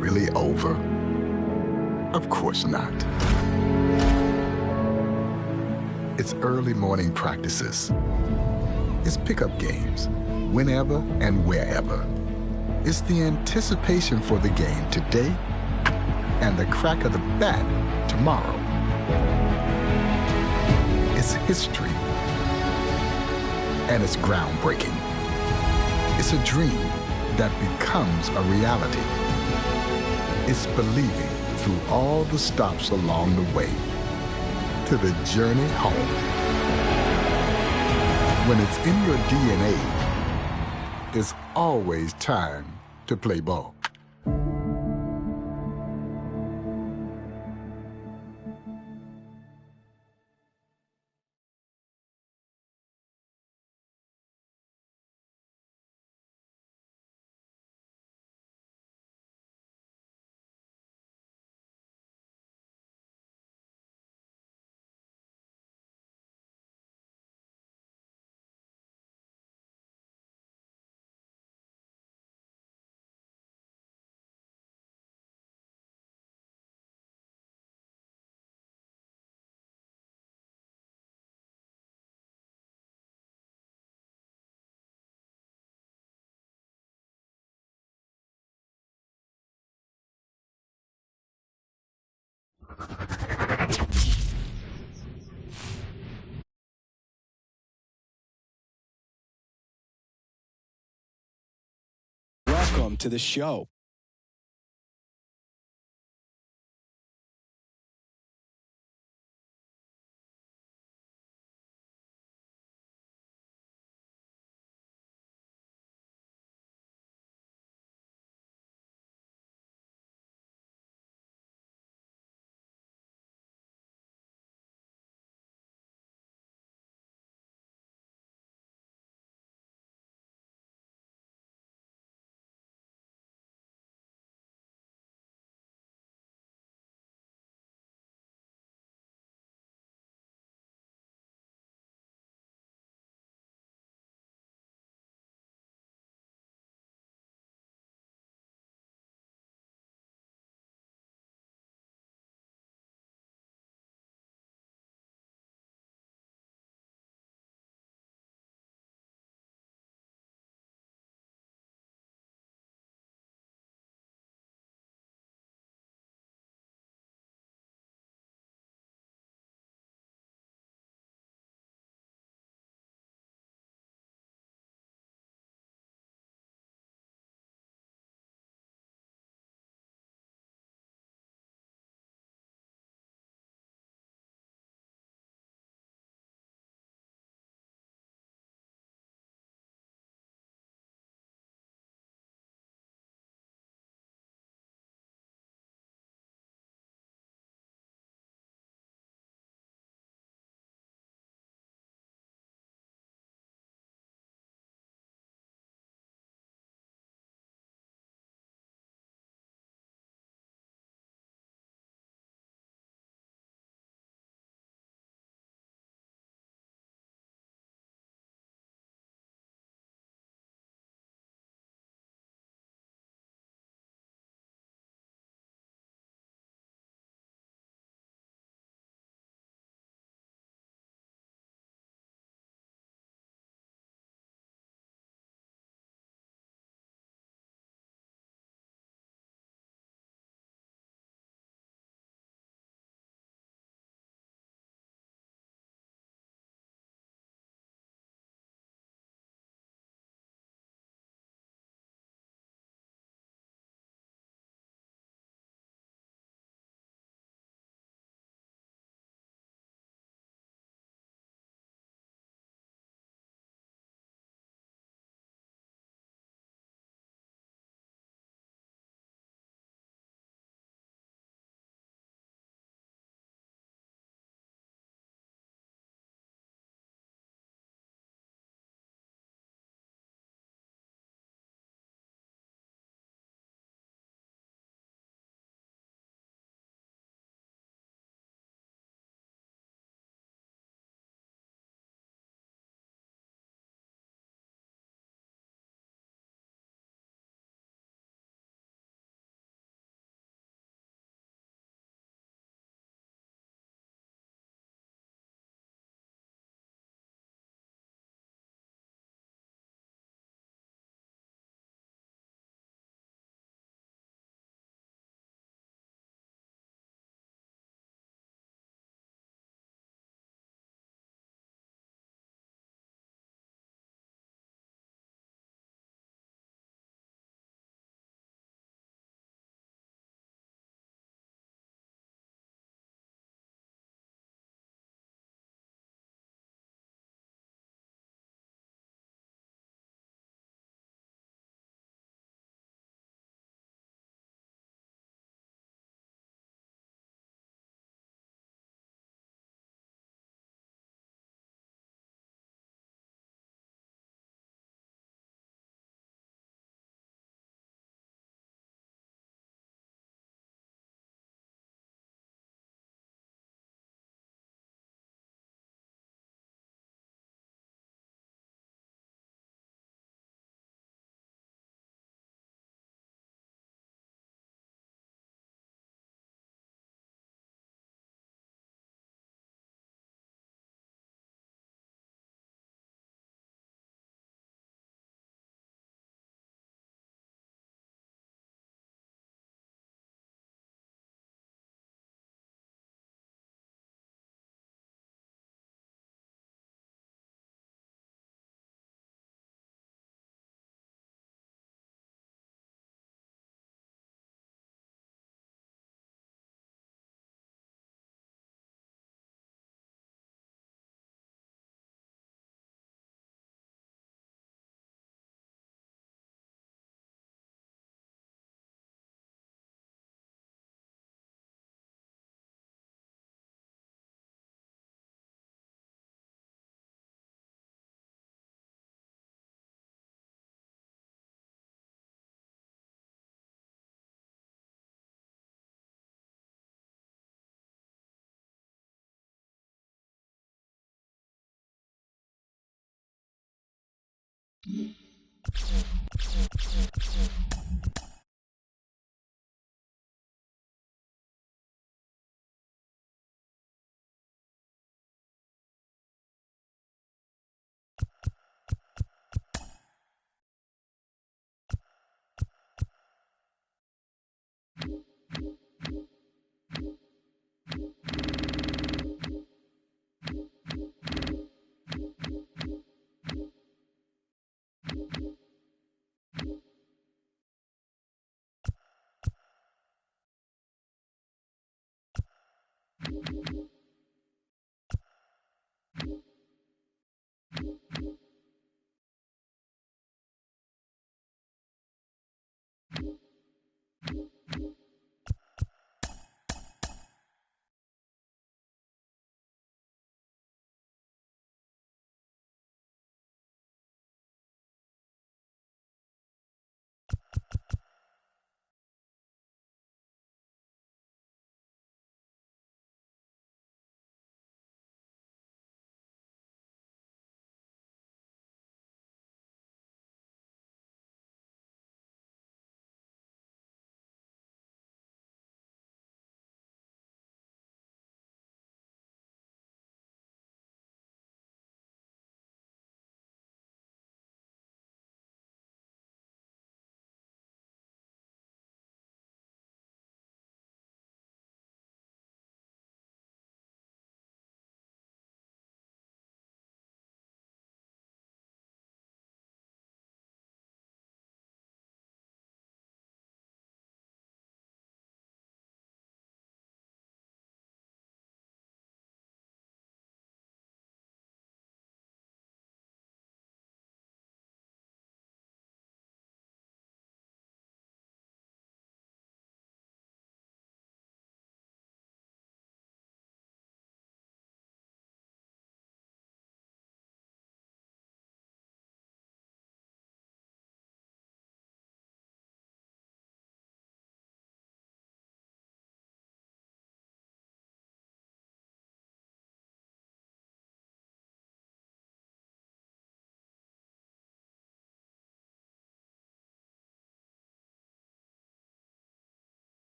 Really over? Of course not. It's early morning practices. It's pickup games, whenever and wherever. It's the anticipation for the game today and the crack of the bat tomorrow. It's history, and it's groundbreaking. It's a dream that becomes a reality. It's believing through all the stops along the way to the journey home. When it's in your DNA, it's always time to play ball. Welcome to the show.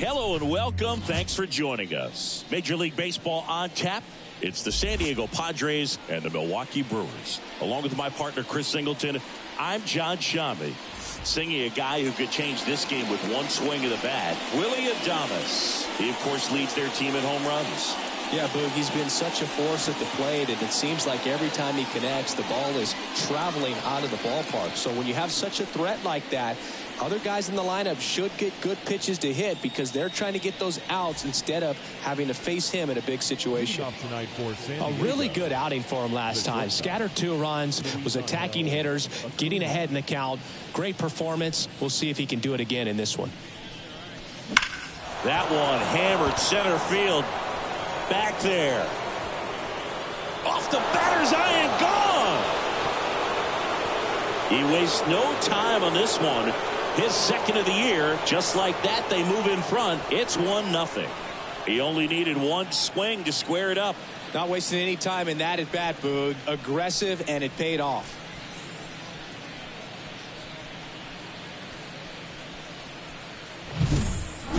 Hello and welcome. Thanks for joining us. Major League Baseball on tap. It's the San Diego Padres and the Milwaukee Brewers. Along with my partner, Chris Singleton, I'm John Shammy. Singing a guy who could change this game with one swing of the bat, Willie Adames. He, of course, leads their team in home runs. Yeah, Boog, he's been such a force at the plate, and it seems like every time he connects, the ball is traveling out of the ballpark. So when you have such a threat like that, other guys in the lineup should get good pitches to hit because they're trying to get those outs instead of having to face him in a big situation. A really good outing for him last time. Scattered 2 runs, was attacking hitters, getting ahead in the count. Great performance. We'll see if he can do it again in this one. That one hammered center field. Back there. Off the batter's eye and gone. He wastes no time on this one. His second of the year. Just like that, they move in front. It's 1-0. He only needed one swing to square it up. Not wasting any time in that at bat, Boog. Aggressive, and it paid off.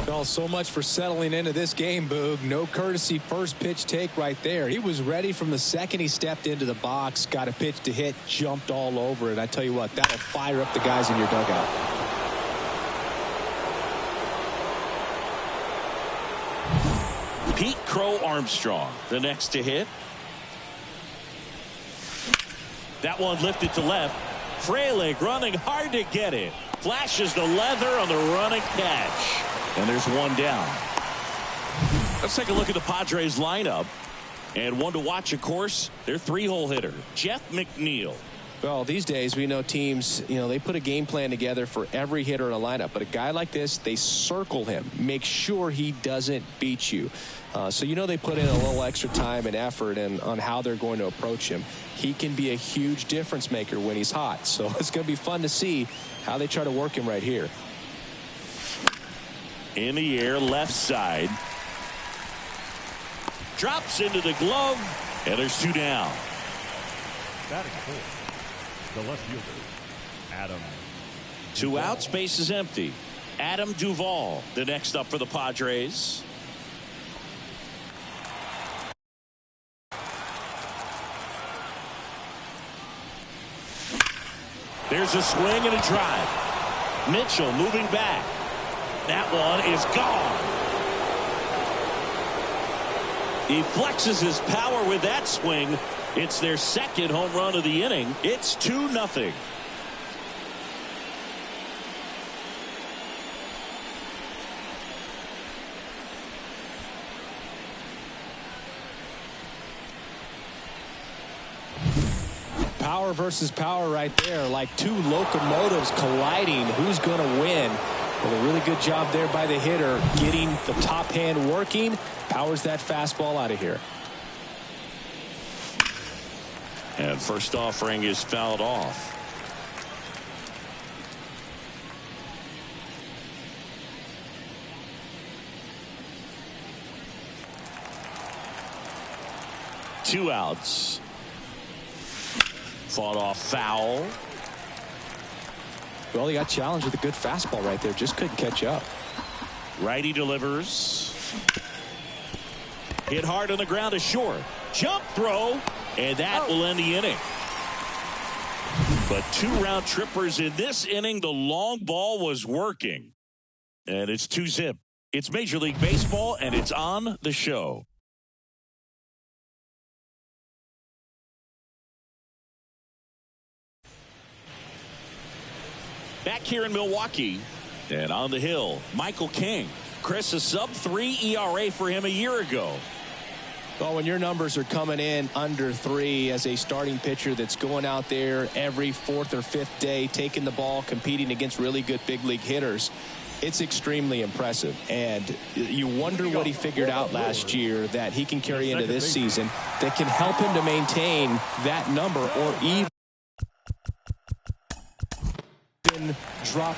Well, so much for settling into this game, Boog. No courtesy first pitch take right there. He was ready from the second he stepped into the box, got a pitch to hit, jumped all over it. I tell you what, that'll fire up the guys in your dugout. Pete Crow Armstrong, the next to hit. That one lifted to left. Frelick running hard to get it. Flashes the leather on the running catch. And there's one down. Let's take a look at the Padres lineup. And one to watch, of course, their 3-hole hitter, Jeff McNeil. Well, these days we know teams, they put a game plan together for every hitter in a lineup. But a guy like this, they circle him, make sure he doesn't beat you. So they put in a little extra time and effort on how they're going to approach him. He can be a huge difference maker when he's hot. So it's going to be fun to see how they try to work him right here. In the air, left side. Drops into the glove, and there's 2 down. Batting fourth, the left fielder, Adam. 2 outs, base is empty. Adam Duvall, the next up for the Padres. There's a swing and a drive. Mitchell moving back. That one is gone. He flexes his power with that swing. It's their second home run of the inning. It's 2-0. Power versus power right there, like 2 locomotives colliding. Who's going to win? Well, a really good job there by the hitter, getting the top hand working. Powers that fastball out of here. And first offering is fouled off. Two outs. Fought off foul. Well, he got challenged with a good fastball right there. Just couldn't catch up. Righty delivers. Hit hard on the ground to short. Jump throw. And that will end the inning. But 2 round trippers in this inning. The long ball was working. And it's 2-zip. It's Major League Baseball, and it's on the show. Back here in Milwaukee and on the hill, Michael King. Chris, a sub-3 ERA for him a year ago. Well, when your numbers are coming in under 3 as a starting pitcher that's going out there every 4th or 5th day, taking the ball, competing against really good big league hitters, it's extremely impressive. And you wonder what he figured out last year that he can carry into this season that can help him to maintain that number or even drop.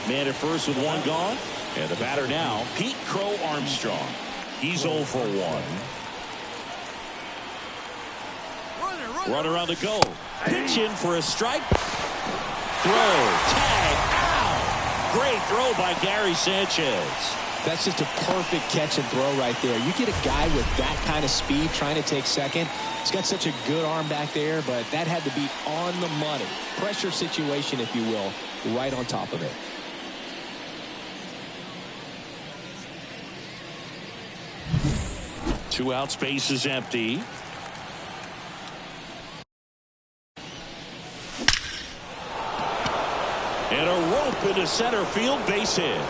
Man at first with 1 gone. And the batter now, Pete Crow Armstrong. He's 0 for 1. Runner on the go. Pitch in for a strike. Throw. Tag. Ow. Great throw by Gary Sanchez. That's just a perfect catch and throw right there. You get a guy with that kind of speed trying to take second. He's got such a good arm back there, but that had to be on the money. Pressure situation, if you will, right on top of it. Two out, space is empty. And a rope into center field, base hit.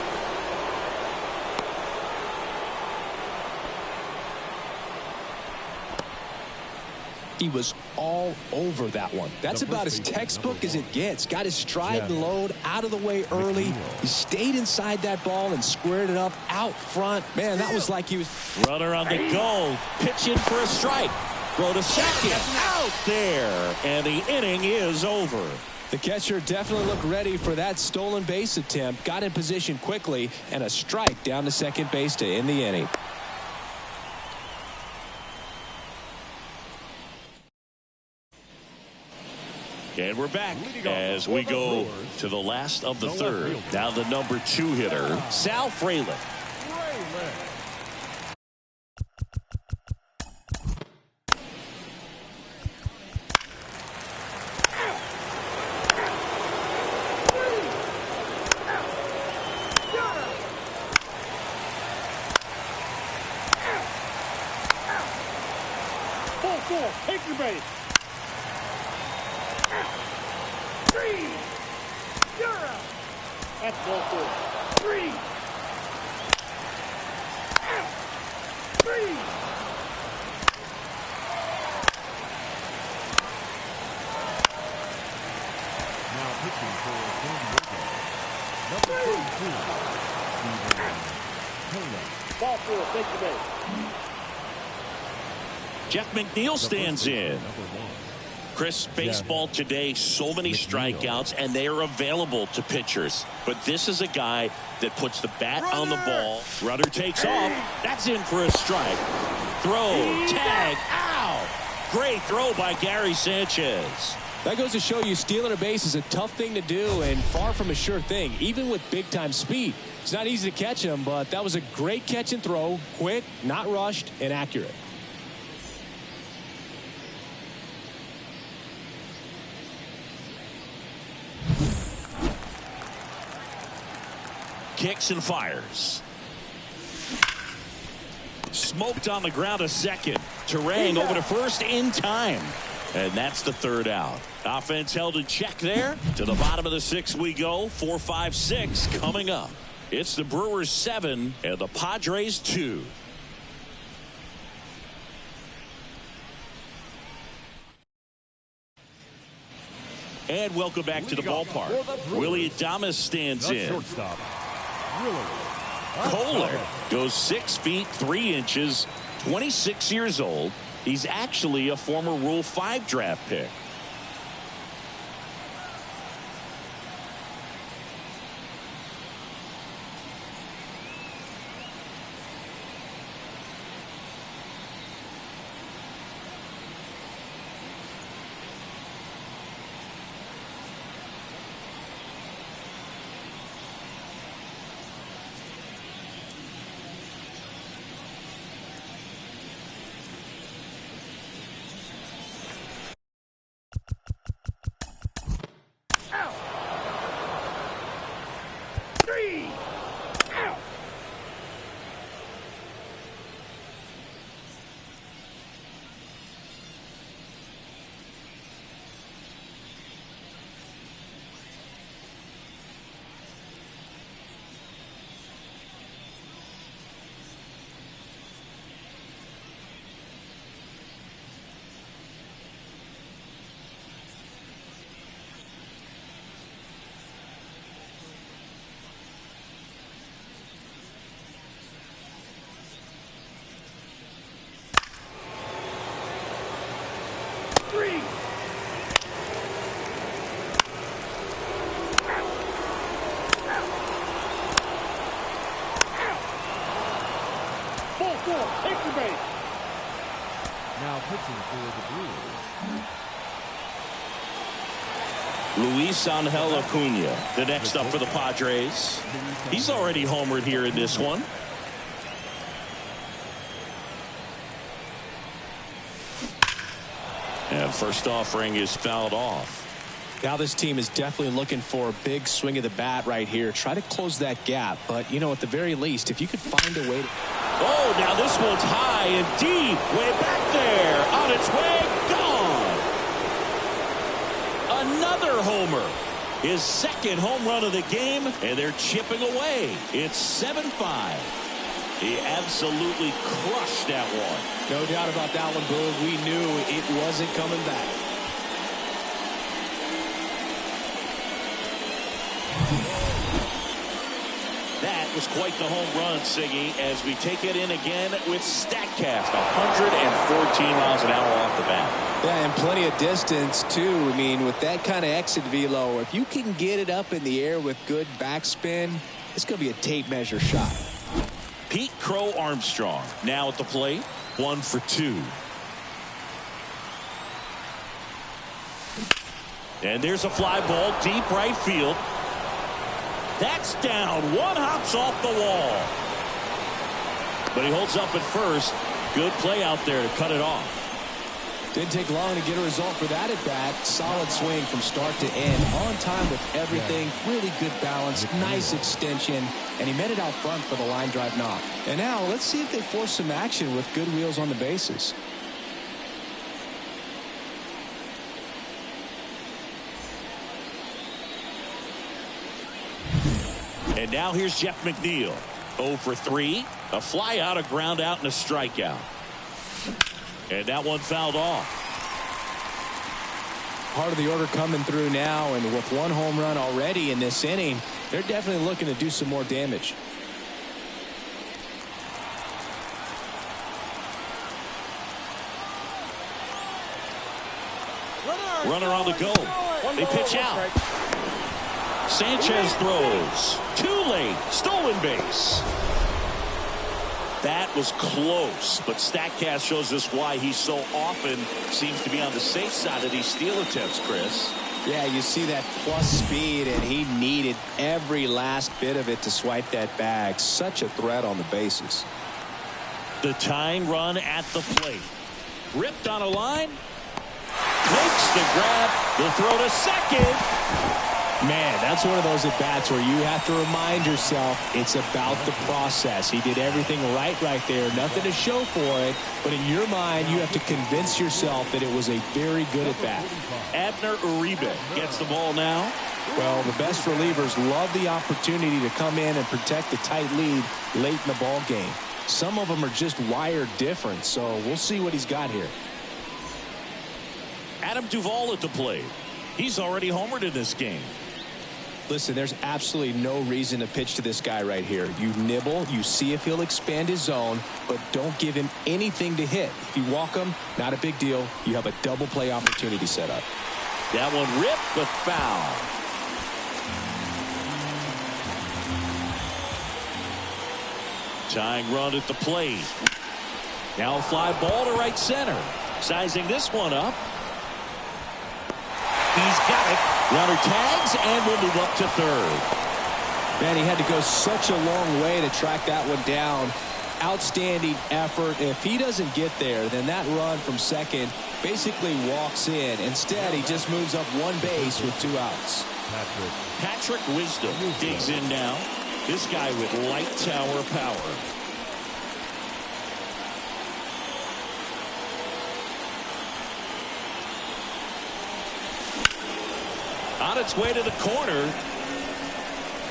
He was all over that one. That's about as textbook as it gets. Got his stride and load out of the way early. He stayed inside that ball and squared it up out front. Man, that was like he was... Runner on the go. Pitch in for a strike. Throw to second. Out there. And the inning is over. The catcher definitely looked ready for that stolen base attempt. Got in position quickly and a strike down to second base to end the inning. And we're back as we go to the last of the third. Now the number 2 hitter, Sal Frelick. Take your base. 3. You're out. That's ball 4. 3. Out. 3. Now pitching for San Diego. Number 32. Ball 4. Take your base. Jeff McNeil stands in. Chris, baseball today, so many strikeouts, and they are available to pitchers. But this is a guy that puts the bat on the ball. Runner takes off. That's in for a strike. Throw, tag, ow! Great throw by Gary Sanchez. That goes to show you stealing a base is a tough thing to do and far from a sure thing, even with big-time speed. It's not easy to catch him, but that was a great catch and throw. Quick, not rushed, and accurate. Kicks and fires. Smoked on the ground a second. Terang over to first in time. And that's the third out. Offense held in check there. To the bottom of the 6th we go. 4, 5, 6 coming up. It's the Brewers 7 and the Padres 2. And welcome back to the ballpark. Willie Adames stands in. Kohler goes 6 feet 3 inches, 26 years old. He's actually a former Rule 5 draft pick. Now pitching for the Brewers. Luis Angel Acuna, the next up for the Padres. He's already homered here in this one. And first offering is fouled off. Now this team is definitely looking for a big swing of the bat right here. Try to close that gap. But, you know, at the very least, if you could find a way to... Oh, now this one's high and deep. Way back there. On its way. Gone. Another homer. His second home run of the game. And they're chipping away. It's 7-5. He absolutely crushed that one. No doubt about that one, Boog. We knew it wasn't coming back. That was quite the home run, Siggy, as we take it in again with StatCast. 114 miles an hour off the bat. Yeah, and plenty of distance, too. I mean, with that kind of exit velo, if you can get it up in the air with good backspin, it's going to be a tape measure shot. Pete Crow Armstrong now at the plate. 1 for 2. And there's a fly ball deep right field. That's down. One hops off the wall. But he holds up at first. Good play out there to cut it off. Didn't take long to get a result for that at bat. Solid swing from start to end. On time with everything. Really good balance. Nice extension. And he met it out front for the line drive knock. And now let's see if they force some action with good wheels on the bases. And now here's Jeff McNeil. 0 for 3. A fly out, a ground out, and a strikeout. And that one fouled off. Part of the order coming through now, and with one home run already in this inning, they're definitely looking to do some more damage. Runner on the go. They pitch out. Sanchez throws. Too late. Stolen base. That was close, but StatCast shows us why he so often seems to be on the safe side of these steal attempts, Chris. Yeah, you see that plus speed, and he needed every last bit of it to swipe that bag. Such a threat on the bases. The tying run at the plate. Ripped on a line. Makes the grab. The throw to second. Man, that's one of those at-bats where you have to remind yourself it's about the process. He did everything right there. Nothing to show for it. But in your mind, you have to convince yourself that it was a very good at-bat. Abner Uribe gets the ball now. Well, the best relievers love the opportunity to come in and protect a tight lead late in the ball game. Some of them are just wired different, so we'll see what he's got here. Adam Duvall at the plate. He's already homered in this game. Listen, there's absolutely no reason to pitch to this guy right here. You nibble, you see if he'll expand his zone, but don't give him anything to hit. If you walk him, not a big deal. You have a double play opportunity set up. That one ripped, but foul. Tying run at the plate. Now a fly ball to right center. Sizing this one up. He's got it. Runner tags and will move up to third. Man, he had to go such a long way to track that one down. Outstanding effort. If he doesn't get there, then that run from second basically walks in. Instead, he just moves up one base with 2 outs. Patrick Wisdom digs in now. This guy with light tower power. On its way to the corner.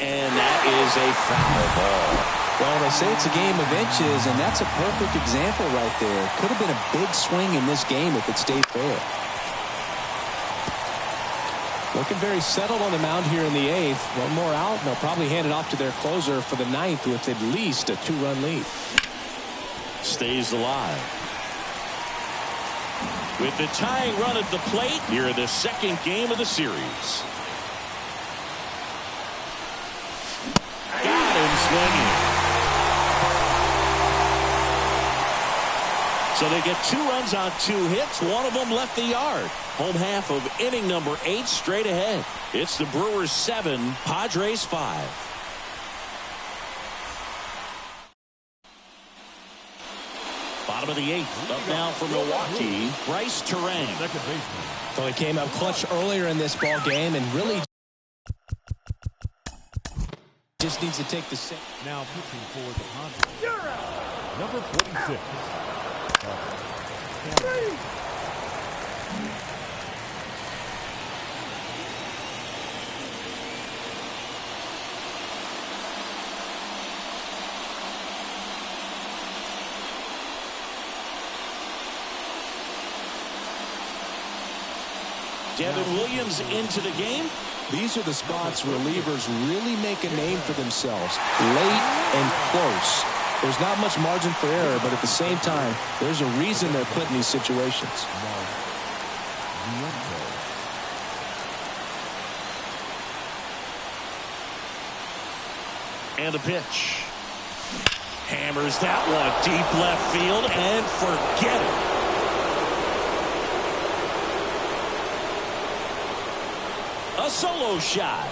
And that is a foul ball. Well, they say it's a game of inches, and that's a perfect example right there. Could have been a big swing in this game if it stayed fair. Looking very settled on the mound here in the 8th. One more out, and they'll probably hand it off to their closer for the 9th with at least a 2-run lead. Stays alive. With the tying run at the plate here in the second game of the series. Got him swinging. So they get 2 runs on 2 hits. One of them left the yard. Home half of inning number 8 straight ahead. It's the Brewers 7, Padres 5. Bottom of the 8th. Up now for Milwaukee, Bryce Terang. Second baseman. So he came up clutch earlier in this ball game and really just needs to take the set. Now pitching for the Padres. Number 46. Devin Williams into the game. These are the spots relievers really make a name for themselves. Late and close. There's not much margin for error, but at the same time, there's a reason they're put in these situations. And the pitch. Hammers that one deep left field and forget it. solo shot.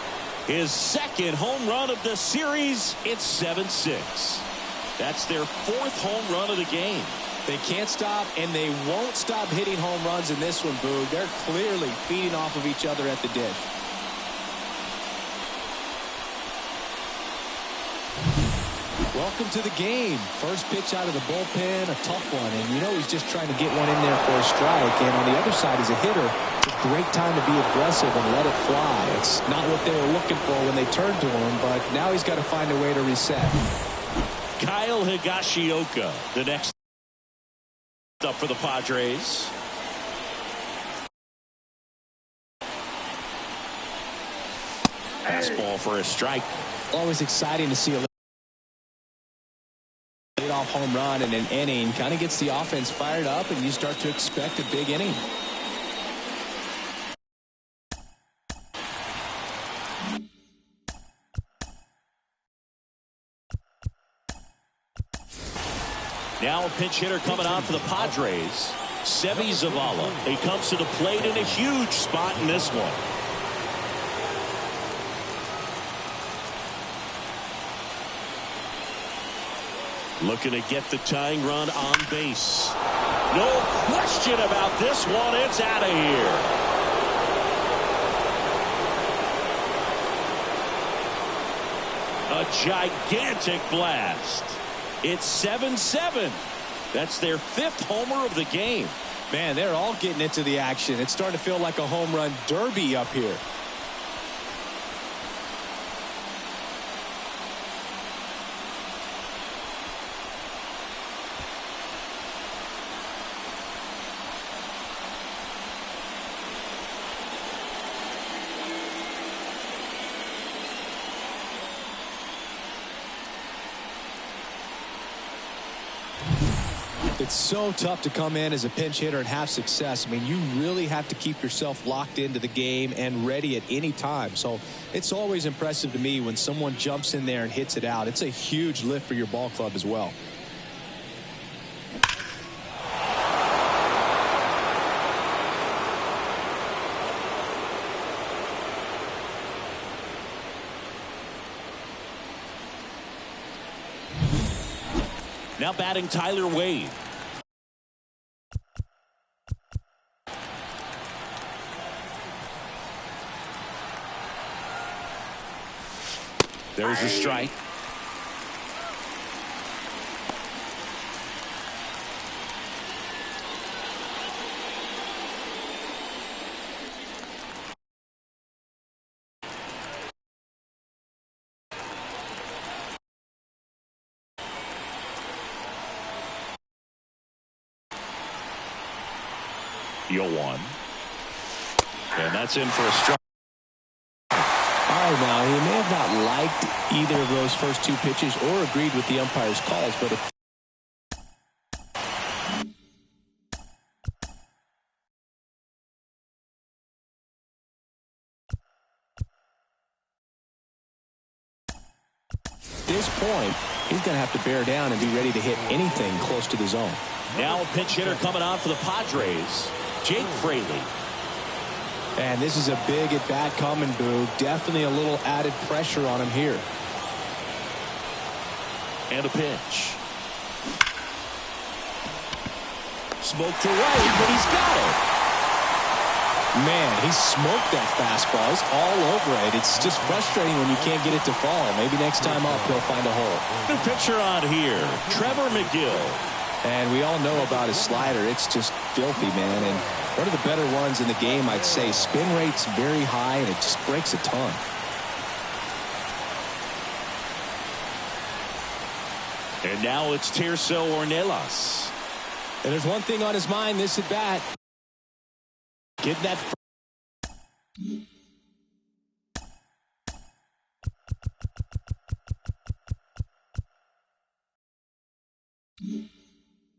His second home run of the series. It's 7-6. That's their fourth home run of the game. They can't stop, and they won't stop hitting home runs in this one, Boog. They're clearly feeding off of each other at the dish. Welcome to the game. First pitch out of the bullpen, a tough one. And you know he's just trying to get one in there for a strike. And on the other side, as a hitter, it's a great time to be aggressive and let it fly. It's not what they were looking for when they turned to him, but now he's got to find a way to reset. Kyle Higashioka, the next up for the Padres. Fastball for a strike. Always exciting to see a leadoff home run in an inning. Kind of gets the offense fired up, and you start to expect a big inning. Now a pinch hitter coming on for the Padres. Seby Zavala. He comes to the plate in a huge spot in this one. Looking to get the tying run on base. No question about this one. It's out of here. A gigantic blast. It's 7-7. That's their fifth homer of the game. Man, they're all getting into the action. It's starting to feel like a home run derby up here. It's so tough to come in as a pinch hitter and have success. I mean, you really have to keep yourself locked into the game and ready at any time. So it's always impressive to me when someone jumps in there and hits it out. It's a huge lift for your ball club as well. Now batting Tyler Wade. There's a strike. You'll one. And that's in for a strike. All right, now, he may have not liked either of those first two pitches or agreed with the umpire's calls, but if at this point, he's going to have to bear down and be ready to hit anything close to the zone. Now a pinch hitter coming on for the Padres, Jake Fraley. And this is a big at-bat coming, Boog. Definitely a little added pressure on him here. And a pitch. Smoked to right, but he's got it. Man, he smoked that fastball. He's all over it. It's just frustrating when you can't get it to fall. Maybe next time up he'll find a hole. New pitcher on here, Trevor McGill. And we all know about his slider. It's just filthy, man. And one of the better ones in the game, I'd say. Spin rate's very high, and it just breaks a ton. And now it's Tirso Ornelas. And there's one thing on his mind this at bat. Get that.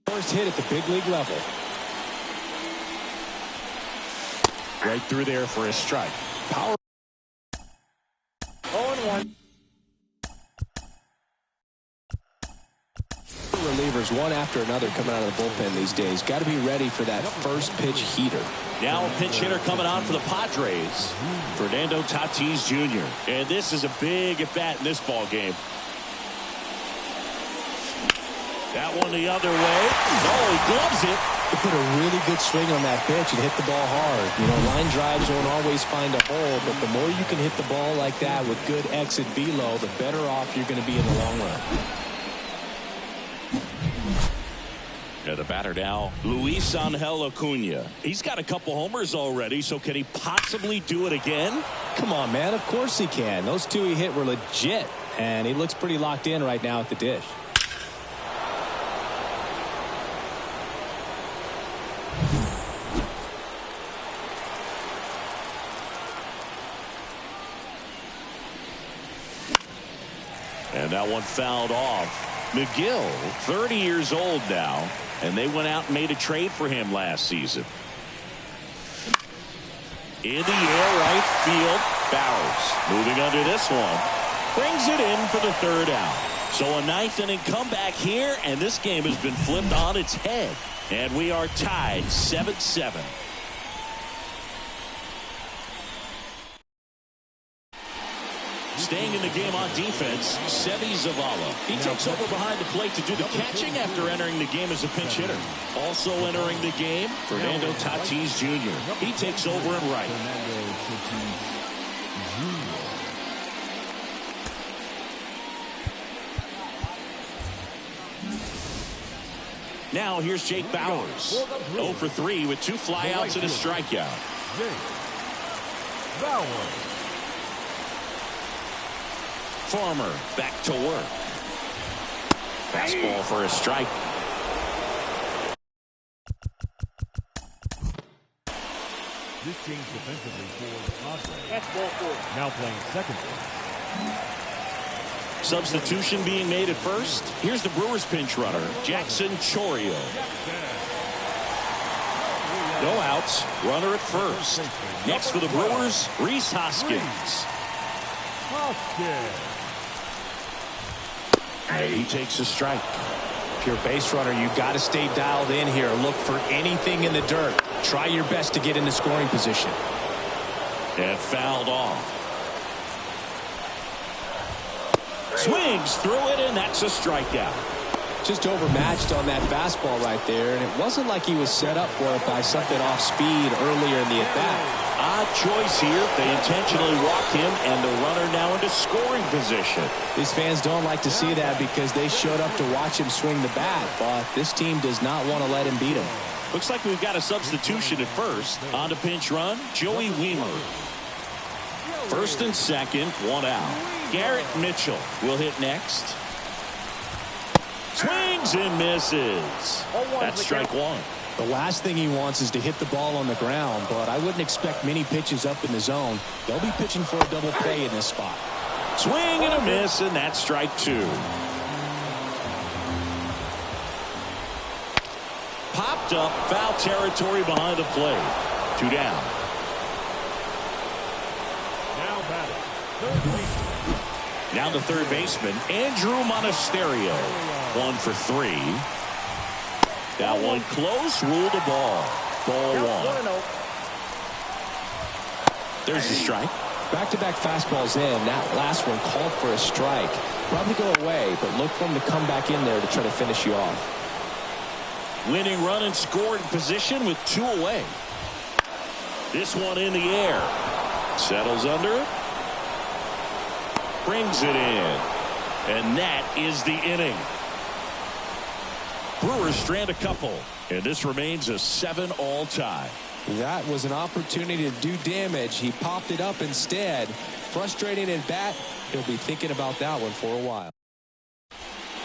First hit at the big league level. Right through there for a strike. Power. 0-1. Relievers There's one after another coming out of the bullpen these days. Got to be ready for that first pitch heater. Now a pinch hitter coming on for the Padres, Fernando Tatis Jr. And this is a big at bat in this ball game. That one the other way. Oh, he gloves it. He put a really good swing on that pitch and hit the ball hard. You know, line drives won't always find a hole, but the more you can hit the ball like that with good exit velo, the better off you're going to be in the long run. Yeah, the batter now, Luis Angel Acuna. He's got a couple homers already, so can he possibly do it again? Come on, man. Of course he can. Those two he hit were legit, and he looks pretty locked in right now at the dish. And that one fouled off. McGill, 30 years old now, and they went out and made a trade for him last season. In the air, right field. Bowers moving under this one. Brings it in for the third out. So a ninth inning comeback here, and this game has been flipped on its head. And we are tied 7-7. Staying in the game on defense, Seby Zavala. He takes over behind the plate to do the catching after entering the game as a pinch hitter. Also entering the game, Fernando Tatis Jr. He takes over in right. Now here's Jake Bowers. 0 for 3 with 2 flyouts and a strikeout. Bowers. Farmer back to work. Fastball for a strike. This change defensively for the Padres. That's ball 4. Now playing second base. Substitution being made at first. Here's the Brewers pinch runner, Jackson Chourio. No outs. Runner at first. Next for the Brewers, Rhys Hoskins. And he takes a strike. If you're a base runner, you've got to stay dialed in here. Look for anything in the dirt. Try your best to get in the scoring position. And fouled off. Swings through it, and that's a strikeout. Just overmatched on that fastball right there, and it wasn't like he was set up for it by something off speed earlier in the at-bat. Odd choice here. They intentionally walk him, and the runner now into scoring position. These fans don't like to see that because they showed up to watch him swing the bat, but this team does not want to let him beat him. Looks like we've got a substitution at first. On to pinch run, Joey Wiemer. First and second, 1 out. Garrett Mitchell will hit next. Swings and misses. That's strike 1. The last thing he wants is to hit the ball on the ground, but I wouldn't expect many pitches up in the zone. They'll be pitching for a double play in this spot. Swing and a miss, and that's strike 2. Popped up, foul territory behind the plate. 2 down. Now batting, third baseman. Now the third baseman, Andrew Monasterio. 1 for 3. That one close, ruled a ball. Ball 1. There's the strike. Back-to-back fastballs in. That last one called for a strike. Probably go away, but look for him to come back in there to try to finish you off. Winning run and scored position with 2 away. This one in the air. Settles under it. Brings it in. And that is the inning. Brewers strand a couple, and this remains a 7-all tie. That was an opportunity to do damage. He popped it up instead. Frustrating at bat. He'll be thinking about that one for a while.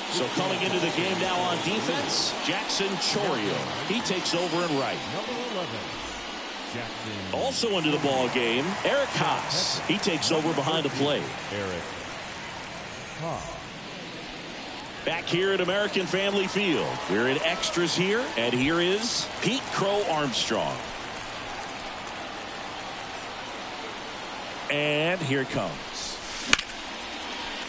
So coming into the game now on defense, Jackson Chourio. He takes over in right. Number 11, Jackson. Also into the ball game, Eric Haas. He takes over behind the plate. Eric Haas. Back here at American Family Field. We're in extras here, and here is Pete Crow Armstrong. And here it comes.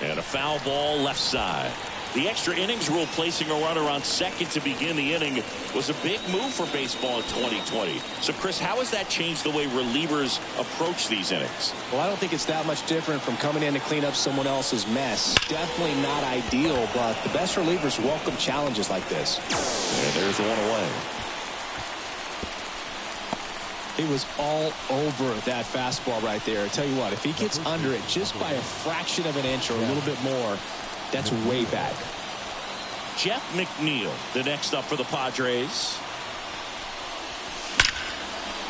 And a foul ball left side. The extra innings rule placing a runner on second to begin the inning was a big move for baseball in 2020. So, Chris, how has that changed the way relievers approach these innings? Well, I don't think it's that much different from coming in to clean up someone else's mess. Definitely not ideal, but the best relievers welcome challenges like this. And there's the one away. He was all over that fastball right there. I tell you what, if he gets under it just by a fraction of an inch or a little bit more, that's way back. Jeff McNeil, the next up for the Padres.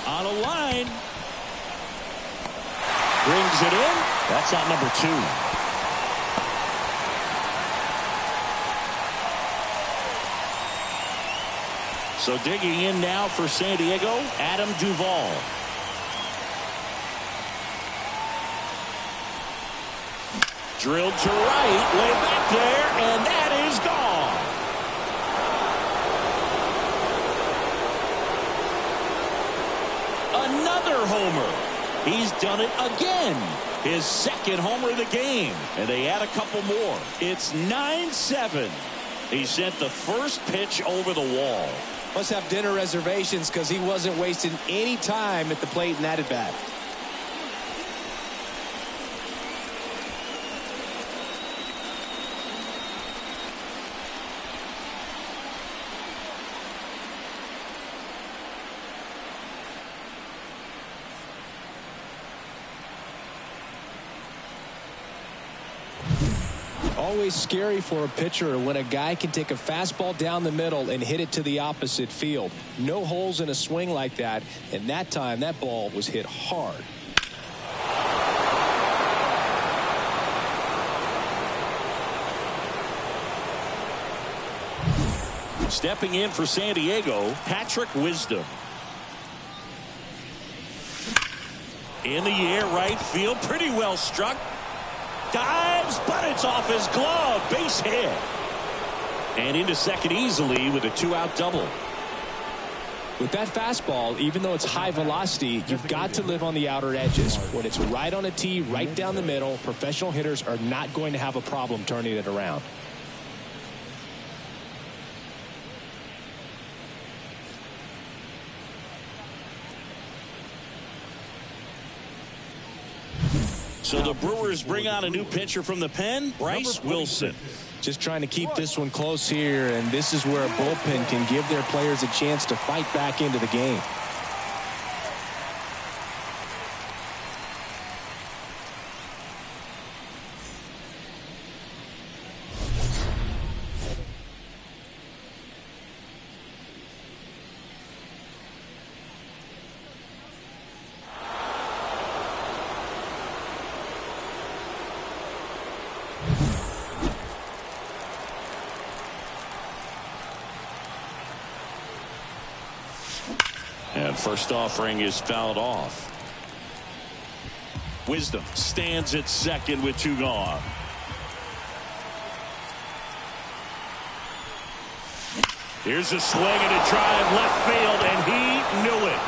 On a line. Brings it in. That's out number 2. So digging in now for San Diego, Adam Duvall. Drilled to right, way back there, and that is gone. Another homer. He's done it again. His second homer of the game. And they add a couple more. It's 9-7. He sent the first pitch over the wall. Must have dinner reservations because he wasn't wasting any time at the plate in that at bat. Always scary for a pitcher when a guy can take a fastball down the middle and hit it to the opposite field. No holes in a swing like that, and that time that ball was hit hard. Stepping in for San Diego, Patrick Wisdom. In the air, right field, pretty well struck. Dives, but it's off his glove. Base hit. And into second easily with a 2-out double. With that fastball, even though it's high velocity, you've got to live on the outer edges. When it's right on a tee, right down the middle, professional hitters are not going to have a problem turning it around. So the Brewers bring on a new pitcher from the pen, Bryce Wilson. Just trying to keep this one close here, and this is where a bullpen can give their players a chance to fight back into the game. And first offering is fouled off. Wisdom stands at second with 2 gone. Here's a swing and a drive left field, and he knew it.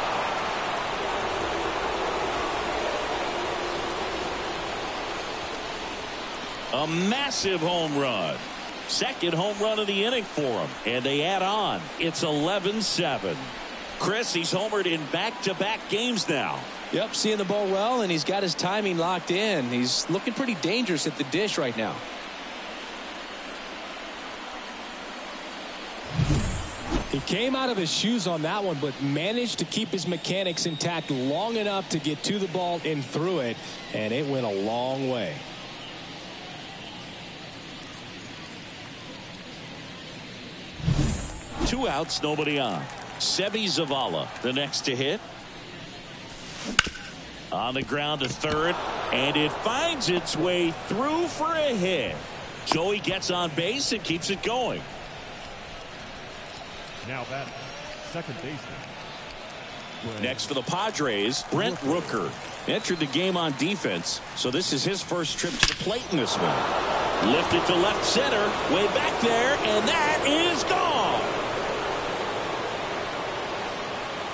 A massive home run. Second home run of the inning for him. And they add on. It's 11-7. Chris, he's homered in back-to-back games now. Yep, seeing the ball well, and he's got his timing locked in. He's looking pretty dangerous at the dish right now. He came out of his shoes on that one, but managed to keep his mechanics intact long enough to get to the ball and through it, and it went a long way. Two outs, nobody on. Sevi Zavala, the next to hit. On the ground to third, and it finds its way through for a hit. Joey gets on base and keeps it going. Now batting, second baseman. Next for the Padres, Brent Rooker. Entered the game on defense, so this is his first trip to the plate in this one. Lifted to left center, way back there, and that is gone.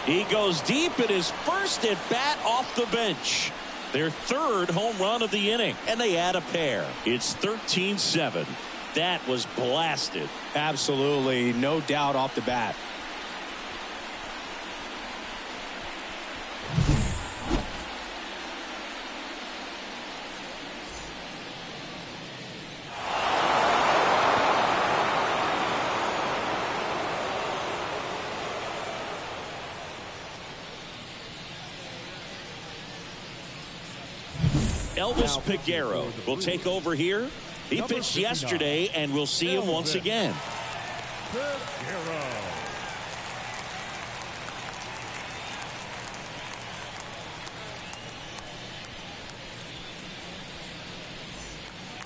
He goes deep in his first at bat off the bench. Their third home run of the inning, and they add a pair. It's 13-7. That was blasted. Absolutely, no doubt off the bat. Elvis Peguero will take over here. He pitched yesterday, and we'll see him once again.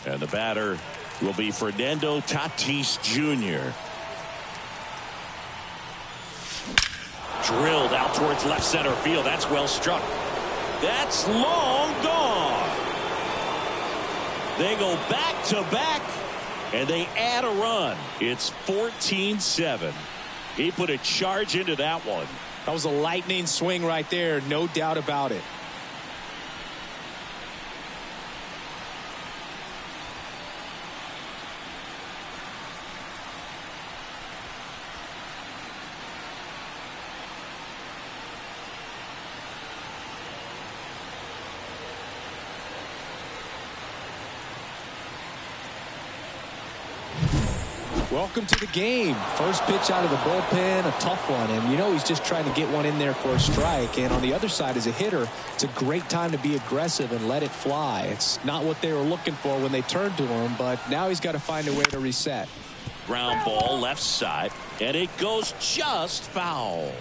And the batter will be Fernando Tatis Jr. Drilled out towards left center field. That's well struck. That's long gone. They go back to back, and they add a run. It's 14-7. He put a charge into that one. That was a lightning swing right there, no doubt about it. Welcome to the game. First pitch out of the bullpen, a tough one. And you know he's just trying to get one in there for a strike. And on the other side, as a hitter, it's a great time to be aggressive and let it fly. It's not what they were looking for when they turned to him, but now he's got to find a way to reset. Ground ball left side, and it goes just foul.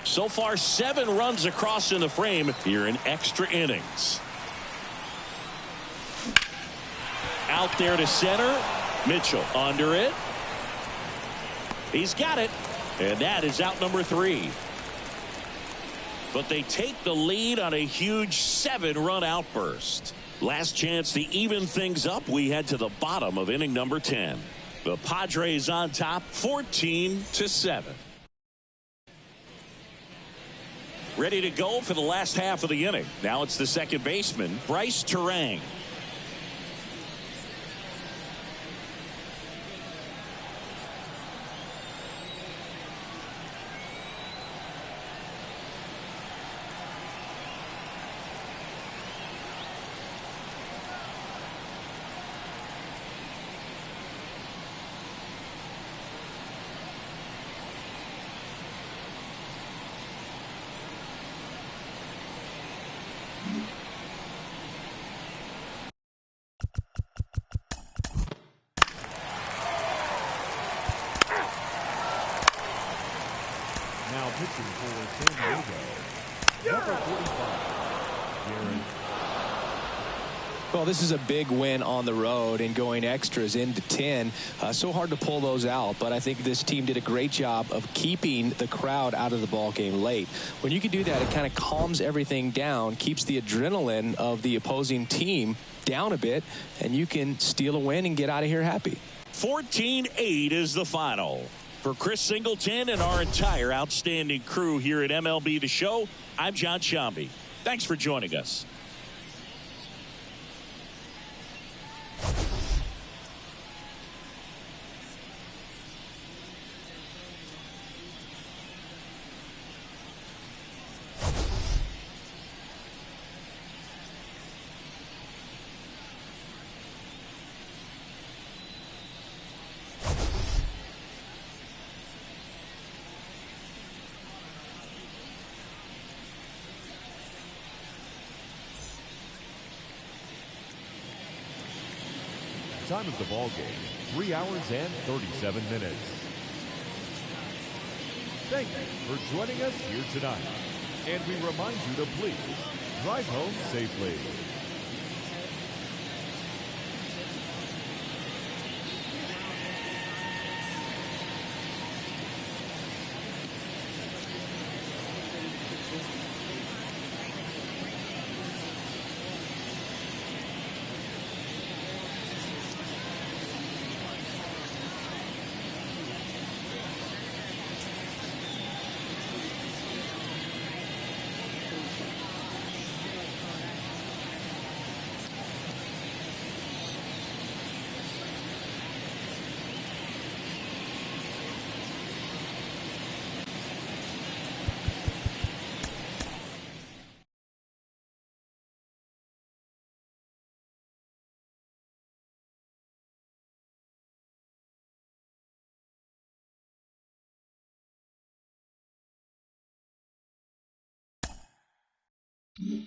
So far, 7 runs across in the frame here in extra innings. Out there to center. Mitchell under it. He's got it. And that is out number 3. But they take the lead on a huge 7-run outburst. Last chance to even things up. We head to the bottom of inning number 10. The Padres on top, 14-7. Ready to go for the last half of the inning. Now it's the second baseman, Bryce Terang. Now pitching for San Diego, number 45, Garrett. Well, this is a big win on the road and going extras into 10. So hard to pull those out, but I think this team did a great job of keeping the crowd out of the ball game late. When you can do that, it kind of calms everything down, keeps the adrenaline of the opposing team down a bit, and you can steal a win and get out of here happy. 14-8 is the final. For Chris Singleton and our entire outstanding crew here at MLB The Show, I'm John Shambi. Thanks for joining us. Time of the ball game, 3 hours and 37 minutes. Thank you for joining us here tonight. And we remind you to please drive home safely. you.